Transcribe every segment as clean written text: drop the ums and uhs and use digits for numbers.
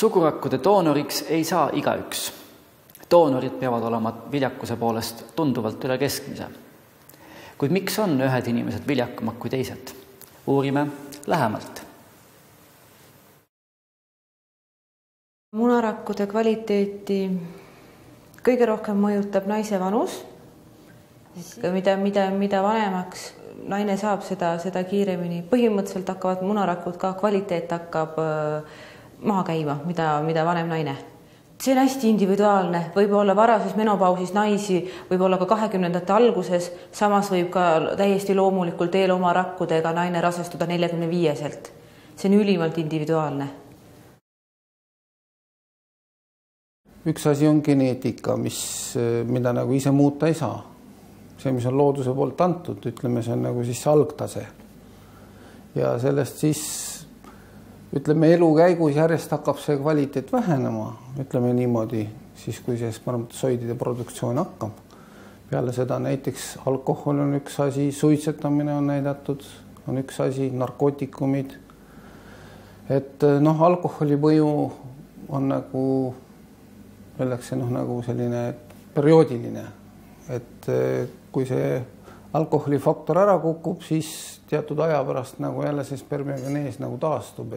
Sugurakkude doonoriks ei saa igaüks. Doonorid peavad olema viljakuse poolest tunduvalt üle keskmise. Kuid miks on ühed inimesed viljakamad kui teised? Uurime lähemalt. Munarakkude kvaliteeti kõige rohkem mõjutab naise vanus. Mida vanemaks naine saab, seda kiiremini. Põhimõtteliselt hakkavad munarakud ka kvaliteet hakkab maha käima, mida vanem naine. See on hästi individuaalne. Võib olla varases menopausis naisi, võib olla ka 20ndate alguses, samas võib ka täiesti loomulikult eeloma rakkudega naine rasestuda 45-selt. See on ülimalt individuaalne. Üks asi on geneetika, mida nagu ise muuta ei saa. See, mis on looduse poolt antud, ütleme, see on nagu siis algtase. Ja sellest siis, ütleme, elu käigus järjest hakkab see kvaliteet vähenema, ütleme niimoodi, siis kui see spermatosoidide produktsioon hakkab. Peale seda näiteks alkohol on üks asi, suitsetamine on näidatud, on üks asi, narkootikumid. Et alkoholi mõju on nagu, öeldakse nagu selline perioodiline, et kui see alkoholifaktor ära kukub, siis teatud aja pärast nagu jälle see spermiogenees nagu taastub,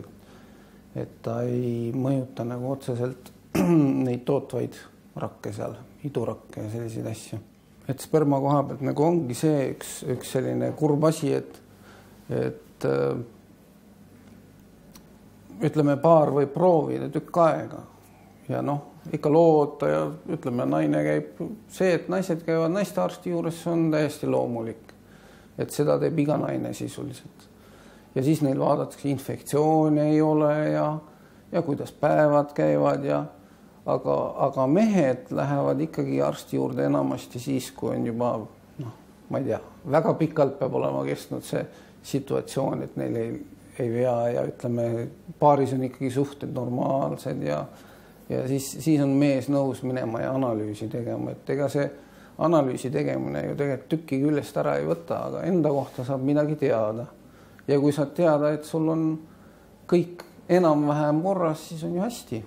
et ta ei mõjuta nagu otseselt neid tootvaid rakke seal, idurakke ja selliseid asju. Et sperma koha pealt nagu ongi see üks selline kurb asi, et ütleme, paar võib proovida tükk aega ja ikka loota ja ütleme, naine käib, see, et naised käivad naistearsti juures, on täiesti loomulik, et seda teeb iga naine sisuliselt. Ja siis neil vaadatakse, infektsioone ei ole ja kuidas päevad käivad aga mehed lähevad ikkagi arsti juurde enamasti siis, kui on juba, ma ei tea, väga pikalt peab olema kestnud see situatsioon, et neil ei vea ja ütleme, paaris on ikkagi suhted normaalsed ja siis on mees nõus minema ja analüüsi tegema, et ega see analüüsi tegemine ju tegelikult tüki küljest ära ei võta, aga enda kohta saab midagi teada. Ja kui saad teada, et sul on kõik enam-vähem korras, siis on ju hästi.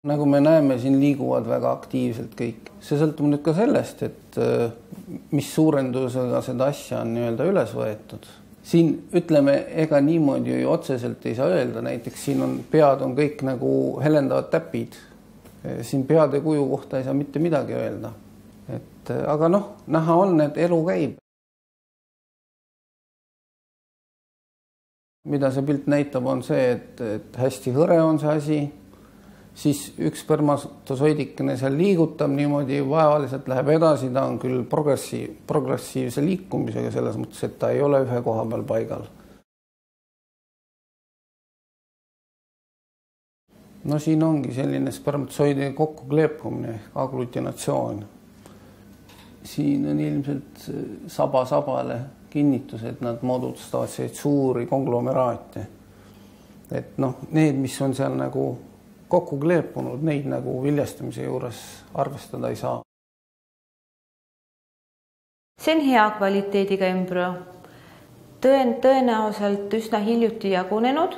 Nagu me näeme, siin liiguvad väga aktiivselt kõik. See sõltub nüüd ka sellest, et mis suurendusega seda asja on üles võetud. Siin ütleme, ega niimoodi ju otseselt ei saa öelda, näiteks siin pead on kõik nagu helendavad täpid. Siin peade kuju kohta ei saa mitte midagi öelda. Aga näha on, et elu käib. Mida see pilt näitab, on see, et hästi hõre on see asi, siis üks spermatosoidikene seal liigutab niimoodi, vaevaliselt läheb edasi, ta on küll progressiivse liikumisega selles mõttes, et ta ei ole ühe koha peal paigal. Siin ongi selline spermatosoidide kokkukleepumine, aglutinatsioon. Siin on ilmselt saba-sabale kinnitus, et nad moodustavad selliseid suuri konglomeraate. Et need, mis on seal nagu kokku kleepunud, neid nagu viljastamise juures arvestada ei saa. See on hea kvaliteediga embrüo. Tõenäoliselt üsna hiljuti jagunenud.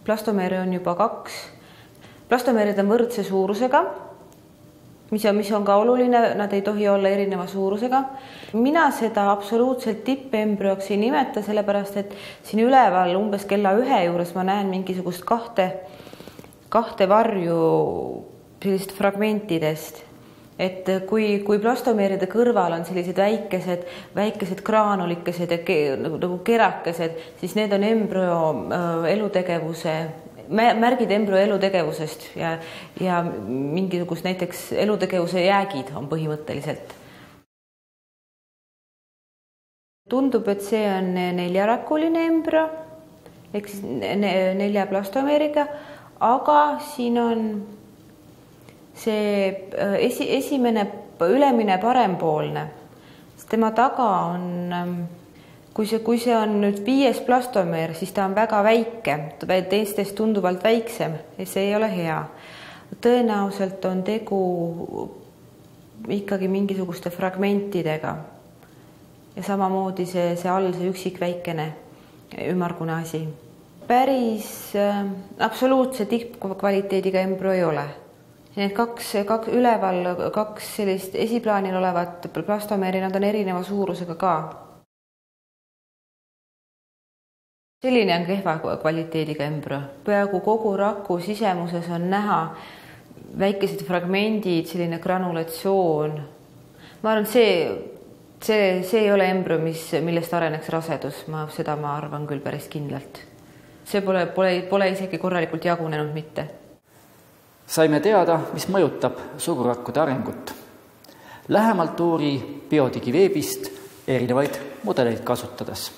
Plastomeere on juba 2. Plastomeerid on võrdse suurusega, mis on ka oluline, nad ei tohi olla erineva suurusega. Mina seda absoluutselt tippembrüoks ei nimeta, sellepärast, et siin üleval umbes kella 1 juures ma näen mingisugust kahte varju sellist fragmentidest. Et kui plastomeeride kõrval on sellised väikesed graanulikesed ja nagu kerakesed, siis need on märgid embrüo elutegevusest ja mingisugust näiteks elutegevuse jäägid on põhimõtteliselt. Tundub, et see on 4-rakuline embrüo, ehk siis 4 plastomeeriga, aga siin on see esimene ülemine parempoolne. Tema taga on, kui see on nüüd 5. plastomeer, siis ta on väga väike, teistest tunduvalt väiksem ja see ei ole hea. Tõenäoliselt on tegu ikkagi mingisuguste fragmentidega ja samamoodi see all, see üksik väikene ümmargune asi. Päris absoluutse tippkvaliteediga embrüo ei ole. Need kaks üleval, kaks sellist esiplaanil olevat plastomeeri, nad on erineva suurusega ka. Selline on kehva kvaliteediga embrüo. Peaaegu kogu raku sisemuses on näha väikesed fragmendid, selline granulatsioon. Ma arvan, see ei ole embrüo, millest areneks rasedus. Seda ma arvan küll päris kindlalt. See pole isegi korralikult jagunenud mitte. Saime teada, mis mõjutab sugurakkude arengut. Lähemalt uuri Biodigi veebist erinevaid mudeleid kasutades.